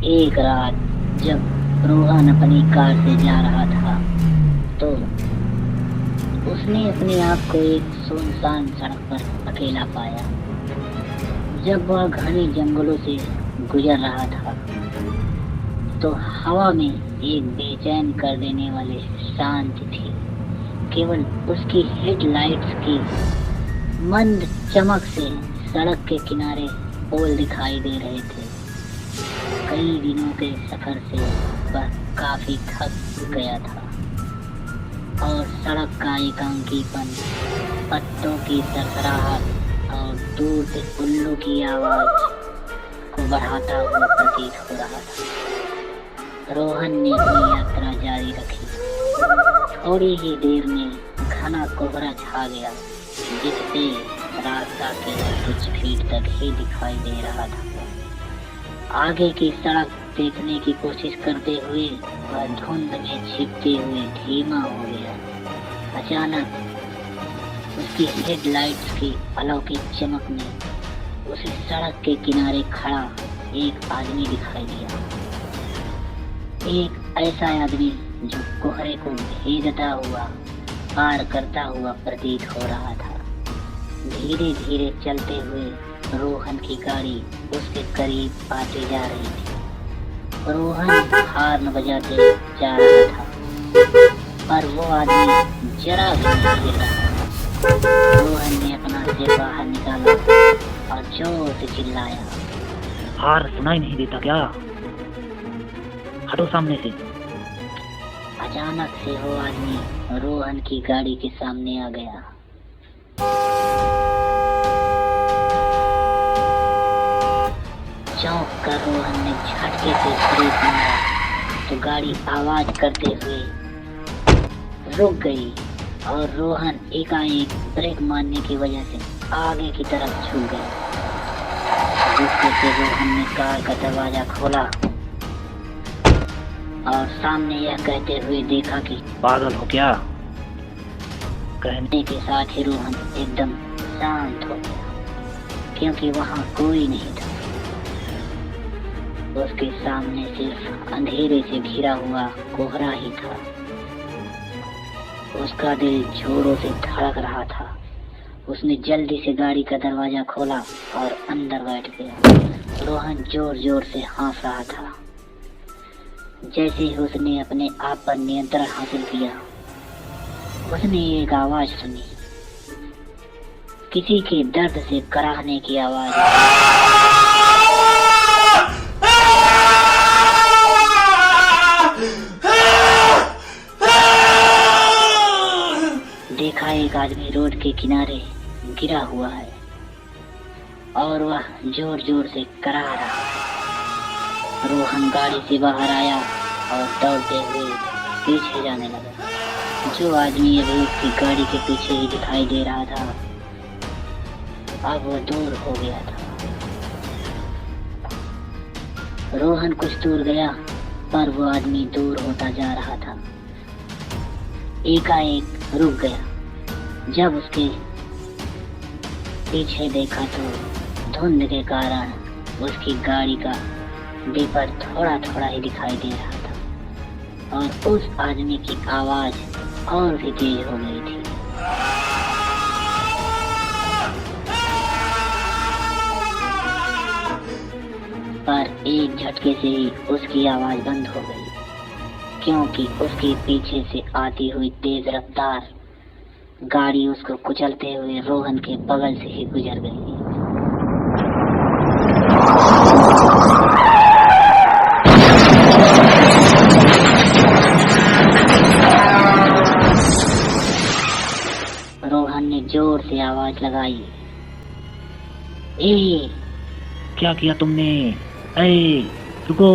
एक रात जब रोहन अपनी कार से जा रहा था तो उसने अपने आप को एक सुनसान सड़क पर अकेला पाया। जब वह घने जंगलों से गुजर रहा था तो हवा में एक बेचैन कर देने वाली शांति थी। केवल उसकी हेडलाइट्स की मंद चमक से सड़क के किनारे पोल दिखाई दे रहे थे। कई दिनों के सफर से वह काफी थक गया था और सड़क का एकांकीपन, पत्तों की सरसराहट और दूर से उल्लू की आवाज को बढ़ाता हुआ प्रतीत हो रहा था। रोहन ने अपनी यात्रा जारी रखी। थोड़ी ही देर में घना कोहरा छा गया, जिससे रास्ता केवल कुछ फीट तक ही दिखाई दे रहा था। आगे की सड़क देखने की कोशिश करते हुए वह धुंध में छिपते हुए धीमा हो गया। अचानक उसकी हेडलाइट्स की अलौकिक चमक में उसे सड़क के किनारे खड़ा एक आदमी दिखाई दिया। एक ऐसा आदमी जो कोहरे को भेदता हुआ पार करता हुआ प्रतीत हो रहा था। धीरे धीरे चलते हुए रोहन की गाड़ी उसके करीब आती जा रही थी। रोहन हॉर्न बजाते जा रहा था, पर वो आदमी जरा भी नहीं हिल रहा था। रोहन ने अपना सिर बाहर निकाला और जोर से चिल्लाया, हार सुनाई नहीं देता क्या? हटो सामने से। अचानक से वो आदमी रोहन की गाड़ी के सामने आ गया। चौंक कर रोहन ने झटके से ब्रेक मारा तो गाड़ी आवाज करते हुए रुक गई और रोहन एकाएक ब्रेक मारने की वजह से आगे की तरफ झुक गया। गुस्से से रोहन ने कार का दरवाजा खोला और सामने यह कहते हुए देखा कि पागल हो क्या? कहने के साथ ही रोहन एकदम शांत हो गया, क्योंकि वहां कोई नहीं था। उसके सामने सिर्फ अंधेरे से घिरा हुआ कोहरा ही था। उसका दिल जोरों से धड़क रहा था। उसने जल्दी से गाड़ी का दरवाजा खोला और अंदर बैठ गया। रोहन जोर जोर से हंस रहा था। जैसे ही उसने अपने आप पर नियंत्रण हासिल किया, उसने एक आवाज सुनी, किसी के दर्द से कराहने की आवाज। देखा एक आदमी रोड के किनारे गिरा हुआ है और वह जोर जोर से करा रहा है। रोहन गाड़ी से बाहर आया और दौड़ते हुए पीछे जाने लगा। जो आदमी अभी उसकी गाड़ी के पीछे ही दिखाई दे रहा था, अब वह दूर हो गया था। रोहन कुछ दूर गया, पर वो आदमी दूर होता जा रहा था। एकाएक रुक गया। जब उसके पीछे देखा तो धुंध के कारण उसकी गाड़ी का डिपर थोड़ा थोड़ा ही दिखाई दे रहा था और उस आदमी की आवाज और भी तेज हो गई थी। पर एक झटके से ही उसकी आवाज बंद हो गई, क्योंकि उसके पीछे से आती हुई तेज रफ्तार गाड़ी उसको कुचलते हुए रोहन के बगल से ही गुजर गई। रोहन ने जोर से आवाज लगाई, ए! क्या किया तुमने? ए, रुको!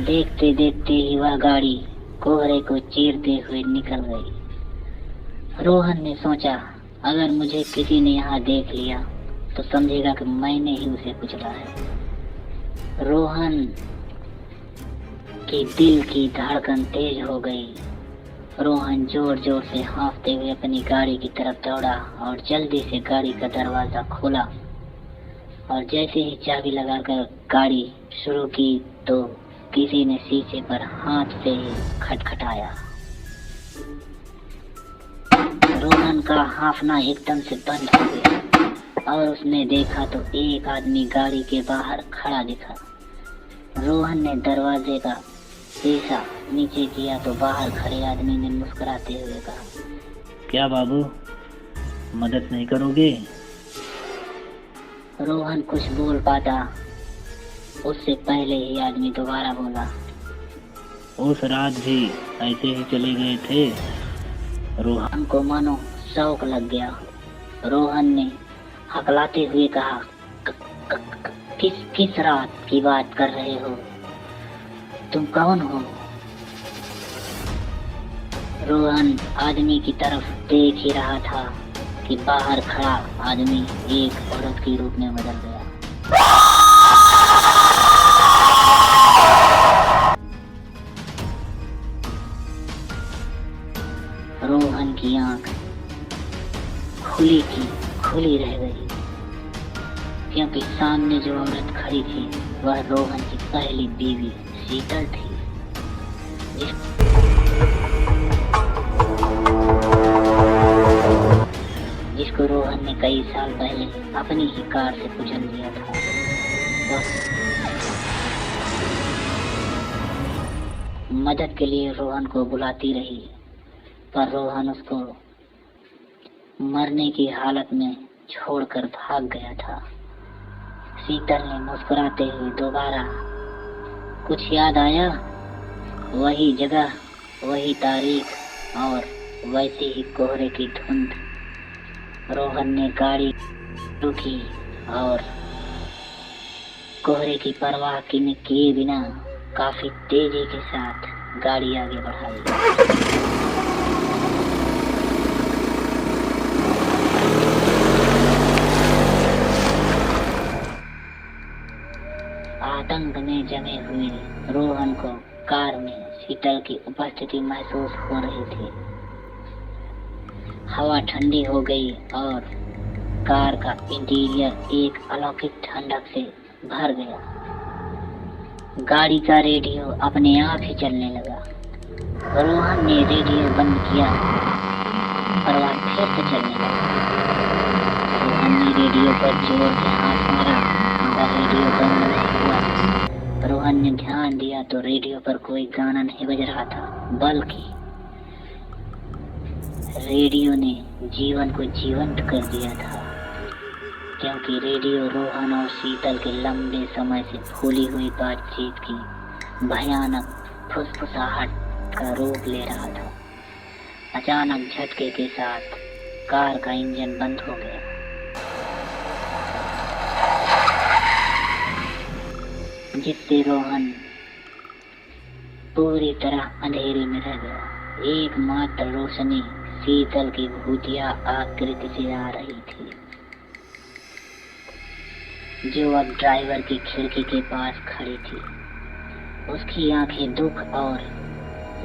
देखते देखते ही वह गाड़ी कोहरे को चीरते हुए निकल गई। रोहन ने सोचा, अगर मुझे किसी ने यहाँ देख लिया तो समझेगा कि मैंने ही उसे कुचला है। रोहन के दिल की धड़कन तेज हो गई। रोहन जोर जोर से हाँफते हुए अपनी गाड़ी की तरफ दौड़ा और जल्दी से गाड़ी का दरवाजा खोला और जैसे ही चाबी लगाकर गाड़ी शुरू की तो किसी ने शीशे पर हाथ से खटखटाया। रोहन का हाफना एकदम से बंद हो गया और उसने देखा तो एक आदमी गाड़ी के बाहर खड़ा दिखा। रोहन ने दरवाजे का शीशा नीचे किया तो बाहर खड़े आदमी ने मुस्कुराते हुए कहा, क्या बाबू, मदद नहीं करोगे? रोहन कुछ बोल पाता उससे पहले ही आदमी दोबारा बोला, उस रात भी ऐसे ही चले गए थे? रोहन को मानो शौक लग गया। रोहन ने हकलाते हुए कहा, किस रात की बात कर रहे हो? तुम कौन हो? रोहन आदमी की तरफ देख ही रहा था कि बाहर खड़ा आदमी एक औरत के रूप में बदल गया। रोहन की आंख खुली रह गई, क्योंकि सामने जो औरत खड़ी थी वह रोहन की पहली बीवी शीतल थी, जिसको रोहन ने कई साल पहले अपनी ही कार से कुचल दिया था। मदद के लिए रोहन को बुलाती रही, पर रोहन उसको मरने की हालत में छोड़कर भाग गया था। शीतल ने मुस्कुराते हुए दोबारा, कुछ याद आया? वही जगह, वही तारीख और वैसी ही कोहरे की धुंध। रोहन ने गाड़ी रुकी और कोहरे की परवाह किए बिना काफी तेजी के साथ गाड़ी आगे बढ़ाई। आतंक में जमे हुए रोहन को कार में शीतल की उपस्थिति महसूस हो रही थी। हवा ठंडी हो गई और कार का इंटीरियर एक अलौकिक ठंडक से भर गया। गाड़ी का रेडियो अपने आप ही चलने लगा। रोहन ने रेडियो बंद किया और वह फिर से चलने लगा। रोहन ने रेडियो पर जोर से हाथ मारा मगर रेडियो बंद नहीं हुआ। रोहन ने ध्यान दिया तो रेडियो पर कोई गाना नहीं बज रहा था, बल्कि रेडियो ने जीवन को जीवंत कर दिया था, क्योंकि रेडियो रोहन और शीतल के लंबे समय से भूली हुई बातचीत की भयानक फुसफुसाहट का रूप ले रहा था। अचानक झटके के साथ कार का इंजन बंद हो गया। जिससे रोहन पूरी तरह अंधेरे में रह गया। एकमात्र रोशनी शीतल की भूतिया आकृति से आ रही थी, जो अब ड्राइवर की खिड़की के पास खड़ी थी। उसकी आंखें दुख और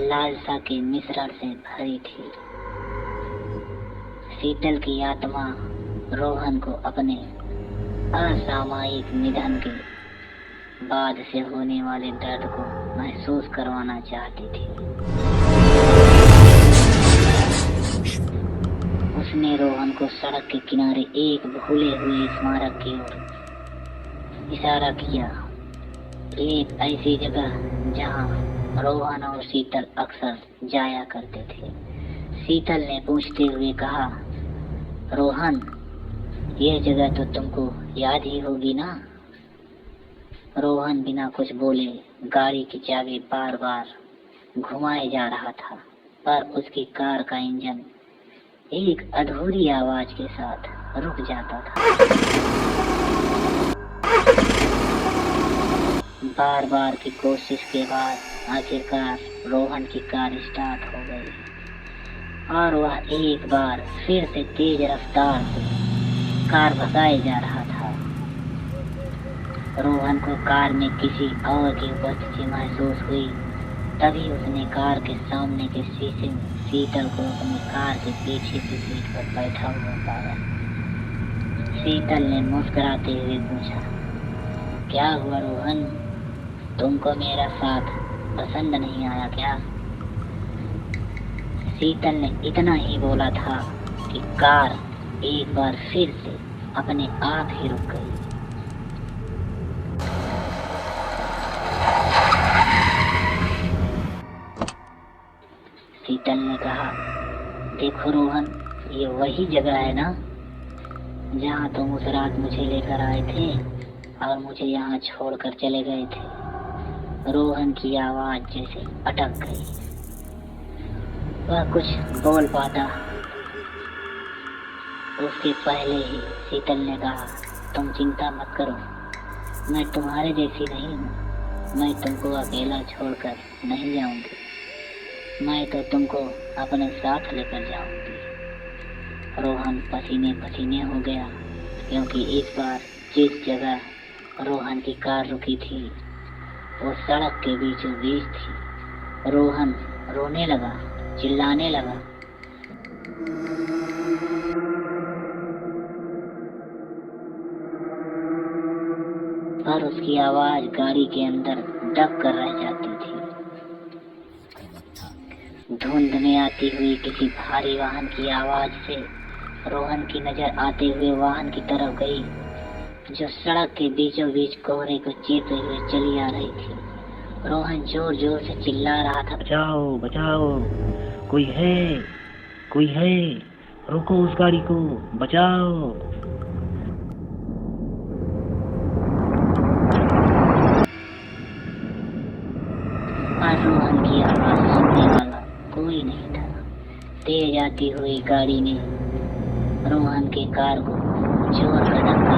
लालसा के मिश्रण से भरी थी। शीतल की आत्मा रोहन को अपने असामयिक निधन के बाद से होने वाले दर्द को महसूस करवाना चाहती थी। उसने रोहन को सड़क के किनारे एक भूले हुए स्मारक की ओर इशारा किया, एक ऐसी जगह जहां रोहन और शीतल अक्सर जाया करते थे। शीतल ने पूछते हुए कहा, रोहन, यह जगह तो तुमको याद ही होगी ना? रोहन बिना कुछ बोले गाड़ी की चाबी बार बार घुमाए जा रहा था, पर उसकी कार का इंजन एक अधूरी आवाज के साथ रुक जाता था। बार बार की कोशिश के बाद आखिरकार रोहन की कार स्टार्ट हो गई और वह एक बार फिर से तेज रफ्तार से कार भगाए जा रहा था। रोहन को कार में किसी और की उपस्थिति महसूस हुई। तभी उसने कार के सामने के शीशे में शीतल को अपनी कार के पीछे की सीट पर बैठा हुआ पाया। शीतल ने मुस्कुराते हुए पूछा, क्या हुआ रोहन, तुमको मेरा साथ पसंद नहीं आया क्या? शीतल ने इतना ही बोला था कि कार एक बार फिर से अपने आप ही रुक गई। शीतल ने कहा, देखो रोहन, ये वही जगह है ना जहाँ तुम उस रात मुझे लेकर आए थे और मुझे यहाँ छोड़कर चले गए थे। रोहन की आवाज जैसे अटक गई। वह कुछ बोल पाता उसके पहले ही शीतल ने कहा, तुम चिंता मत करो, मैं तुम्हारे जैसी नहीं हूँ। मैं तुमको अकेला छोड़कर नहीं जाऊंगी, मैं तो तुमको अपने साथ लेकर जाऊंगी। रोहन पसीने पसीने हो गया, क्योंकि इस बार जिस जगह रोहन की कार रुकी थी वो सड़क के बीचों बीच थी। रोहन रोने लगा, चिल्लाने लगा। पर उसकी आवाज गाड़ी के अंदर दब कर रह जाती थी। धुंध में आती हुई किसी भारी वाहन की आवाज से रोहन की नजर आते हुए वाहन की तरफ गई, जो सड़क के बीचों बीच कोहरे को चीरते हुए चली आ रही थी। रोहन जोर जोर से चिल्ला रहा था, बचाओ बचाओ, कोई है, कोई है, रोको उस गाड़ी को, बचाओ। पर रोहन की आवाज सुनने वाला कोई नहीं था। तेज आती हुई गाड़ी ने रोहन के कार को जोर का धक्का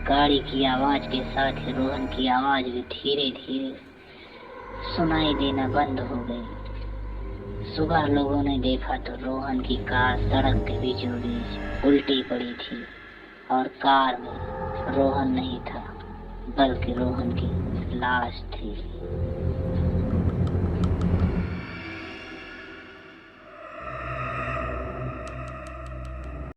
गाड़ी की आवाज के साथ ही रोहन की आवाज भी धीरे धीरे सुनाई देना बंद हो गई। सुबह लोगों ने देखा तो रोहन की कार सड़क के बीचों बीच उल्टी पड़ी थी और कार में रोहन नहीं था, बल्कि रोहन की लाश थी।